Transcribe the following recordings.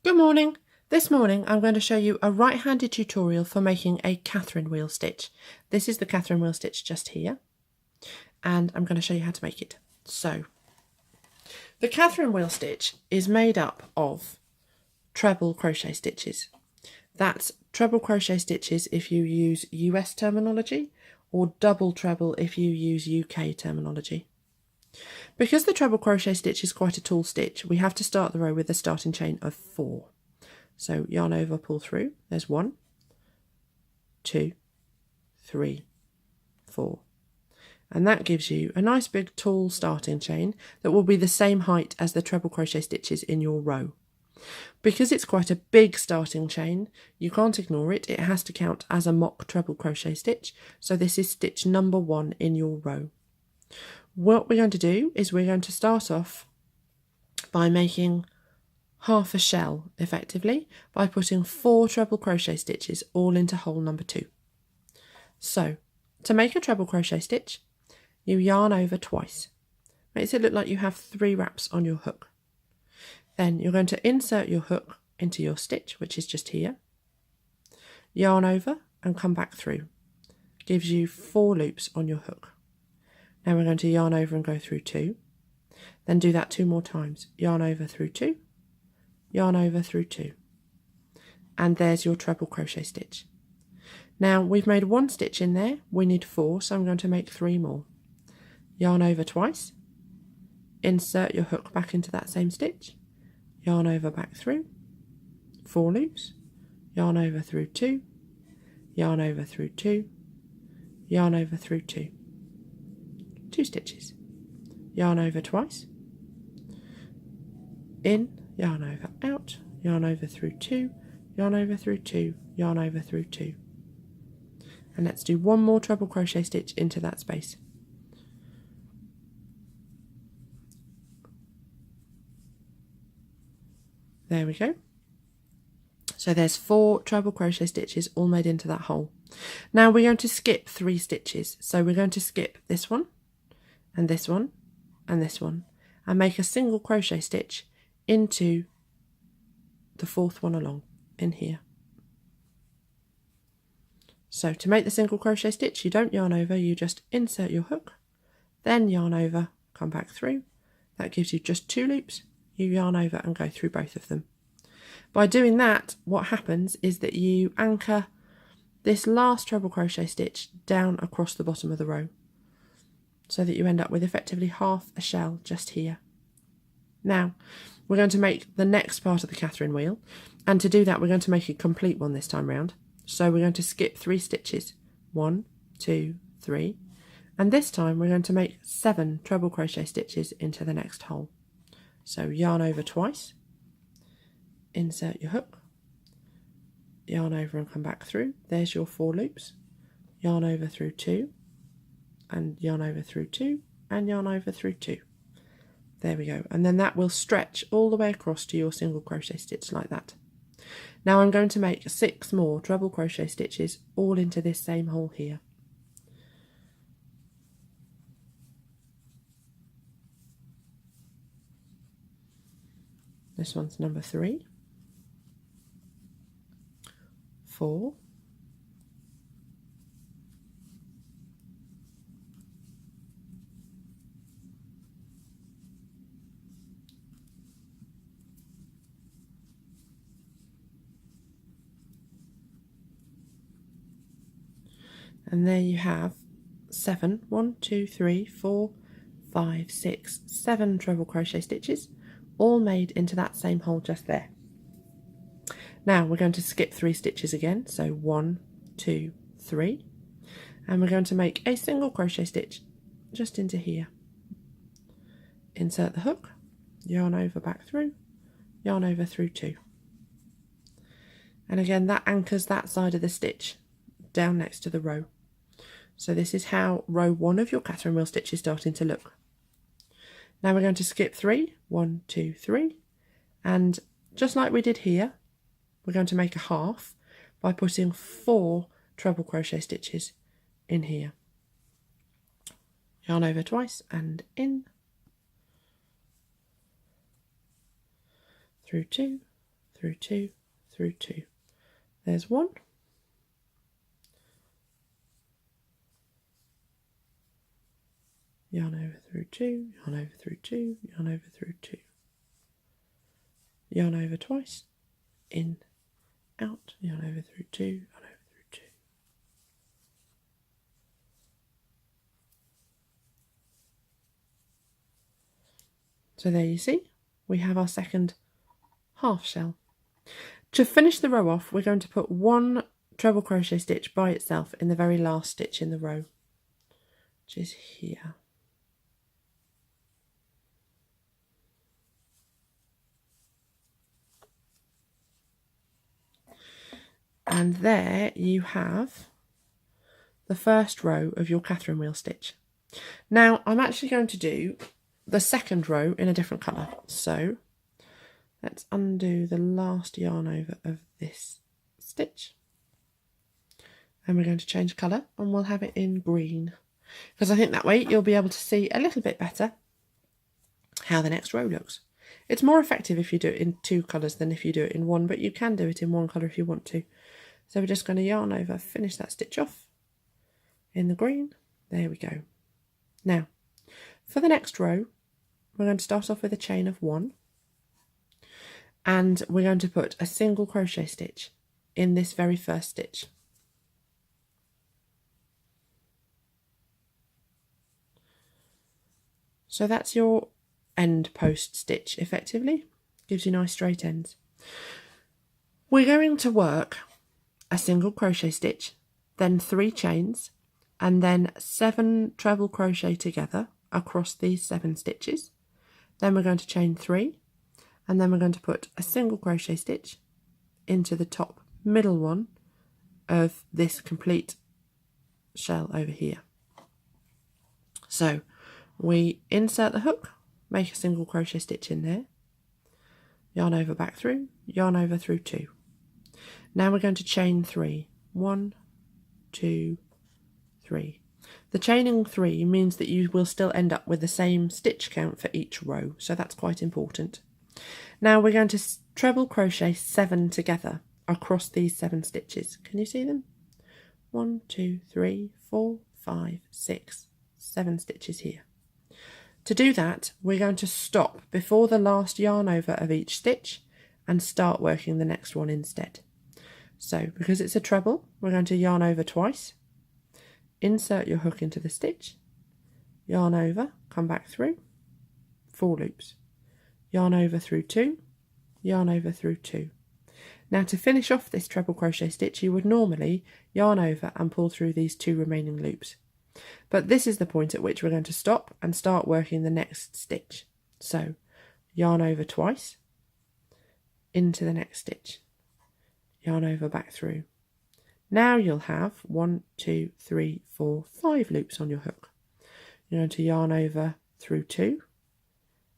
Good morning. This morning I'm going to show you a right-handed tutorial for making a Catherine wheel stitch. This is the Catherine wheel stitch just here, and I'm going to show you how to make it. So, the Catherine wheel stitch is made up of treble crochet stitches. That's treble crochet stitches if you use US terminology, or double treble if you use UK terminology. Because the treble crochet stitch is quite a tall stitch, we have to start the row with a starting chain of 4. So yarn over, pull through, there's 1, 2, 3, 4. And that gives you a nice big tall starting chain that will be the same height as the treble crochet stitches in your row. Because it's quite a big starting chain, you can't ignore it, it has to count as a mock treble crochet stitch, so this is stitch number 1 in your row. What we're going to do is we're going to start off by making half a shell, effectively, by putting 4 treble crochet stitches all into hole number 2. So, to make a treble crochet stitch, you yarn over twice. Makes it look like you have 3 wraps on your hook. Then you're going to insert your hook into your stitch, which is just here, yarn over and come back through. Gives you 4 loops on your hook. Now we're going to yarn over and go through 2, then do that 2 more times, yarn over through 2, yarn over through 2, and there's your treble crochet stitch. Now we've made 1 stitch in there, we need 4, so I'm going to make 3 more. Yarn over twice, insert your hook back into that same stitch, yarn over back through, 4 loops, yarn over through 2, yarn over through 2, yarn over through 2. 2 stitches, yarn over twice, in, yarn over out, yarn over through 2, yarn over through 2, yarn over through 2. And let's do 1 more treble crochet stitch into that space. There we go. So there's 4 treble crochet stitches all made into that hole. Now we're going to skip 3 stitches. So we're going to skip this one, and this one, and this one, and make a single crochet stitch into the 4th one along in here. So to make the single crochet stitch, you don't yarn over, you just insert your hook, then yarn over, come back through. That gives you just 2 loops. You yarn over and go through both of them. By doing that, what happens is that you anchor this last treble crochet stitch down across the bottom of the row, so that you end up with effectively half a shell just here. Now, we're going to make the next part of the Catherine wheel, and to do that we're going to make a complete one this time round. So we're going to skip 3 stitches, 1, 2, 3, and this time we're going to make 7 treble crochet stitches into the next hole. So yarn over twice, insert your hook, yarn over and come back through, there's your 4 loops, yarn over through 2, and yarn over through 2, and yarn over through 2. There we go, and then that will stretch all the way across to your single crochet stitch like that. Now I'm going to make 6 more treble crochet stitches all into this same hole here. This one's number 3, 4, 5, and there you have 7, 1, 2, 3, 4, 5, 6, 7 treble crochet stitches, all made into that same hole just there. Now we're going to skip 3 stitches again, so 1, 2, 3, and we're going to make a single crochet stitch just into here. Insert the hook, yarn over back through, yarn over through 2. And again that anchors that side of the stitch down next to the row. So this is how row 1 of your Catherine wheel stitch is starting to look. Now we're going to skip 3, 1, 2, 3, and just like we did here, we're going to make a half by putting 4 treble crochet stitches in here. Yarn over twice and in, through 2, through 2, through 2. There's 1. Yarn over through 2, yarn over through 2, yarn over through 2. Yarn over twice, in, out, yarn over through 2, yarn over through 2. So there you see, we have our second half shell. To finish the row off, we're going to put 1 treble crochet stitch by itself in the very last stitch in the row, which is here. And there you have the first row of your Catherine wheel stitch. Now I'm actually going to do the second row in a different colour. So let's undo the last yarn over of this stitch. And we're going to change colour and we'll have it in green. Because I think that way you'll be able to see a little bit better how the next row looks. It's more effective if you do it in 2 colours than if you do it in 1, but you can do it in 1 colour if you want to. So we're just going to yarn over, finish that stitch off in the green. There we go. Now, for the next row, we're going to start off with a chain of 1. And we're going to put a single crochet stitch in this very first stitch. So that's your end post stitch, effectively. Gives you nice straight ends. We're going to work a single crochet stitch, then 3 chains, and then 7 treble crochet together across these 7 stitches. Then we're going to chain 3, and then we're going to put a single crochet stitch into the top middle one of this complete shell over here. So we insert the hook, make a single crochet stitch in there, yarn over back through, yarn over through 2. Now we're going to chain 3. 1, 2, 3. The chaining 3 means that you will still end up with the same stitch count for each row, so that's quite important. Now we're going to treble crochet 7 together across these 7 stitches. Can you see them? 1, 2, 3, 4, 5, 6, 7 stitches here. To do that, we're going to stop before the last yarn over of each stitch and start working the next one instead. So because it's a treble, we're going to yarn over twice, insert your hook into the stitch, yarn over, come back through, 4 loops, yarn over through 2, yarn over through 2. Now to finish off this treble crochet stitch, you would normally yarn over and pull through these 2 remaining loops. But this is the point at which we're going to stop and start working the next stitch. So yarn over twice, into the next stitch, yarn over back through. Now you'll have 1, 2, 3, 4, 5 loops on your hook. You're going to yarn over through 2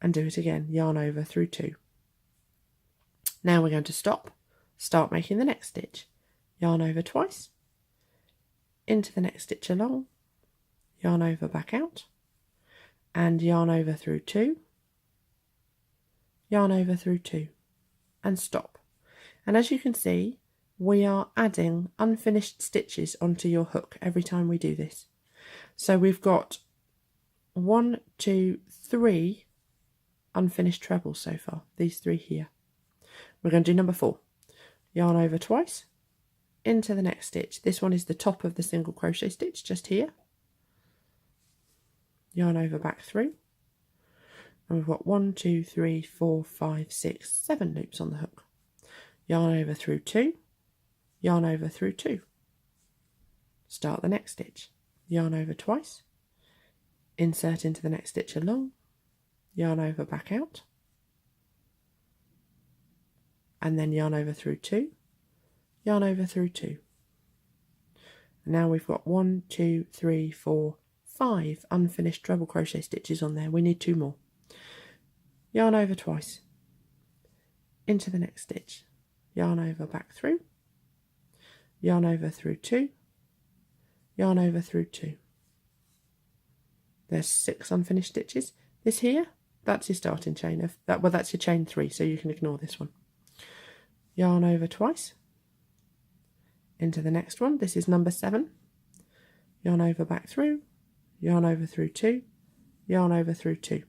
and do it again, yarn over through 2. Now we're going to stop, start making the next stitch, yarn over twice, into the next stitch along, yarn over back out, and yarn over through 2, yarn over through 2, and stop. And as you can see, we are adding unfinished stitches onto your hook every time we do this. So we've got 1, 2, 3 unfinished trebles so far, these 3 here. We're going to do number 4. Yarn over twice, into the next stitch. This one is the top of the single crochet stitch just here. Yarn over back through. And we've got 1, 2, 3, 4, 5, 6, 7 loops on the hook. Yarn over through 2, yarn over through 2. Start the next stitch. Yarn over twice, insert into the next stitch along, yarn over back out, and then yarn over through 2, yarn over through 2. And now we've got 1, 2, 3, 4, 5 unfinished treble crochet stitches on there. We need 2 more. Yarn over twice, into the next stitch, yarn over back through, yarn over through 2, yarn over through 2. There's 6 unfinished stitches. This here, that's your starting chain of that. Well, that's your chain 3, so you can ignore this one. yarn over twice, into the next one. This is number 7, yarn over back through, yarn over through 2, yarn over through 2.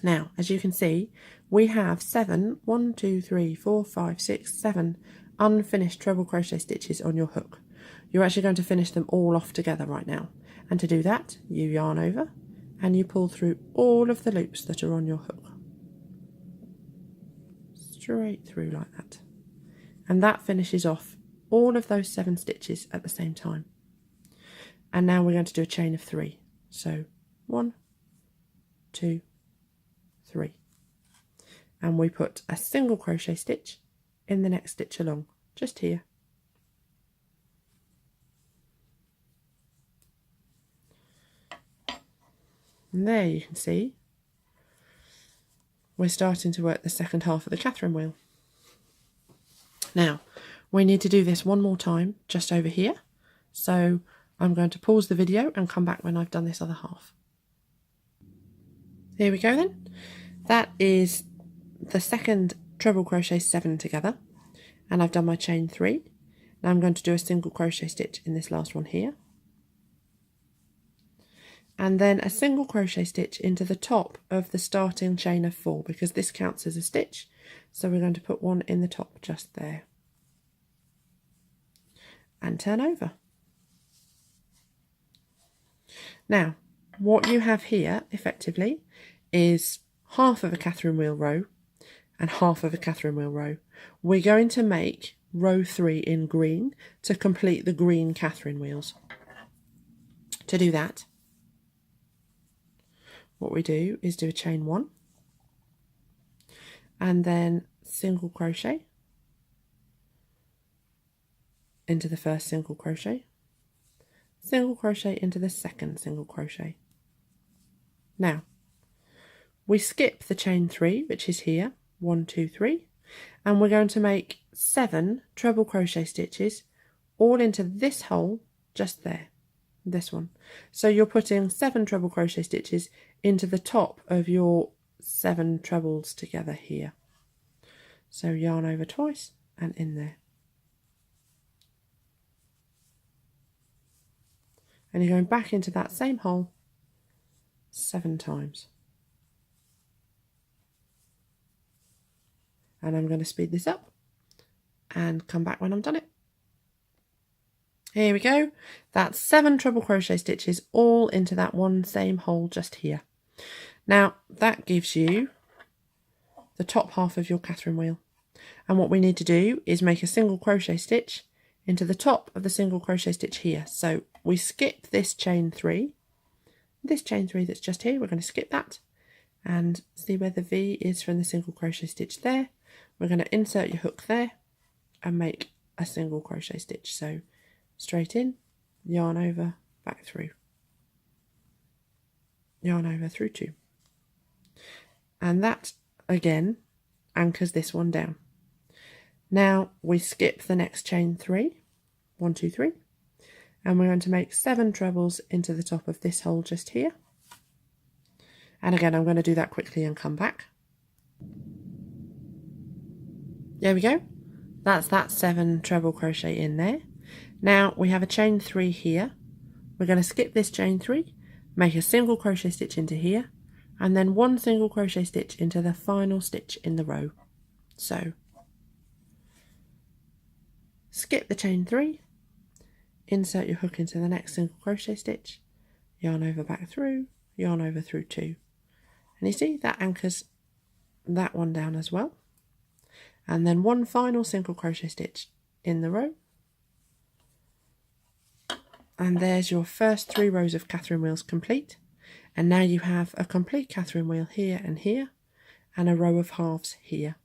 Now, as you can see, we have 7 unfinished treble crochet stitches on your hook. You're actually going to finish them all off together right now, and to do that you yarn over and you pull through all of the loops that are on your hook, straight through like that, and that finishes off all of those 7 stitches at the same time. And now we're going to do a chain of 3, so 1, 2, 3, and we put a single crochet stitch in the next stitch along, just here. And there you can see we're starting to work the second half of the Catherine wheel. Now we need to do this one more time just over here, so I'm going to pause the video and come back when I've done this other half. Here we go then. That is the second treble crochet 7 together, and I've done my chain 3. Now I'm going to do a single crochet stitch in this last one here, and then a single crochet stitch into the top of the starting chain of 4, because this counts as a stitch, so we're going to put one in the top just there and turn over. Now what you have here effectively is half of a Catherine wheel row and half of a Catherine wheel row. We're going to make row 3 in green to complete the green Catherine wheels. To do that, what we do is do a chain 1 and then single crochet into the first single crochet into the second single crochet. Now we skip the chain 3, which is here, 1, 2, 3, and we're going to make 7 treble crochet stitches all into this hole just there, this one. So you're putting 7 treble crochet stitches into the top of your 7 trebles together here. So yarn over twice and in there. And you're going back into that same hole 7 times. And I'm going to speed this up and come back when I'm done it. Here we go. That's 7 treble crochet stitches all into that one same hole just here. Now that gives you the top half of your Catherine wheel. And what we need to do is make a single crochet stitch into the top of the single crochet stitch here. So we skip this chain 3. This chain 3 that's just here, we're going to skip that and see where the V is from the single crochet stitch there. We're going to insert your hook there and make a single crochet stitch. So straight in, yarn over, back through, yarn over through 2. And that again anchors this one down. Now we skip the next chain 3, 1, 2, 3, and we're going to make 7 trebles into the top of this hole just here. And again, I'm going to do that quickly and come back. There we go. That's that 7 treble crochet in there. Now we have a chain 3 here. We're going to skip this chain 3, make a single crochet stitch into here, and then 1 single crochet stitch into the final stitch in the row. So skip the chain 3, insert your hook into the next single crochet stitch, yarn over back through, yarn over through 2. And you see that anchors that one down as well. And then 1 final single crochet stitch in the row. And there's your first 3 rows of Catherine wheels complete. And now you have a complete Catherine wheel here and here, and a row of halves here.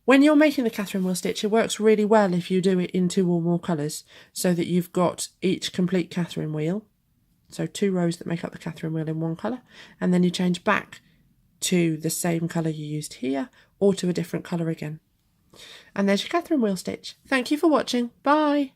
When you're making the Catherine wheel stitch, it works really well if you do it in 2 or more colours, so that you've got each complete Catherine wheel, so 2 rows that make up the Catherine wheel in one colour, and then you change back to the same colour you used here, or to a different colour again. And there's your Catherine wheel stitch. Thank you for watching. Bye!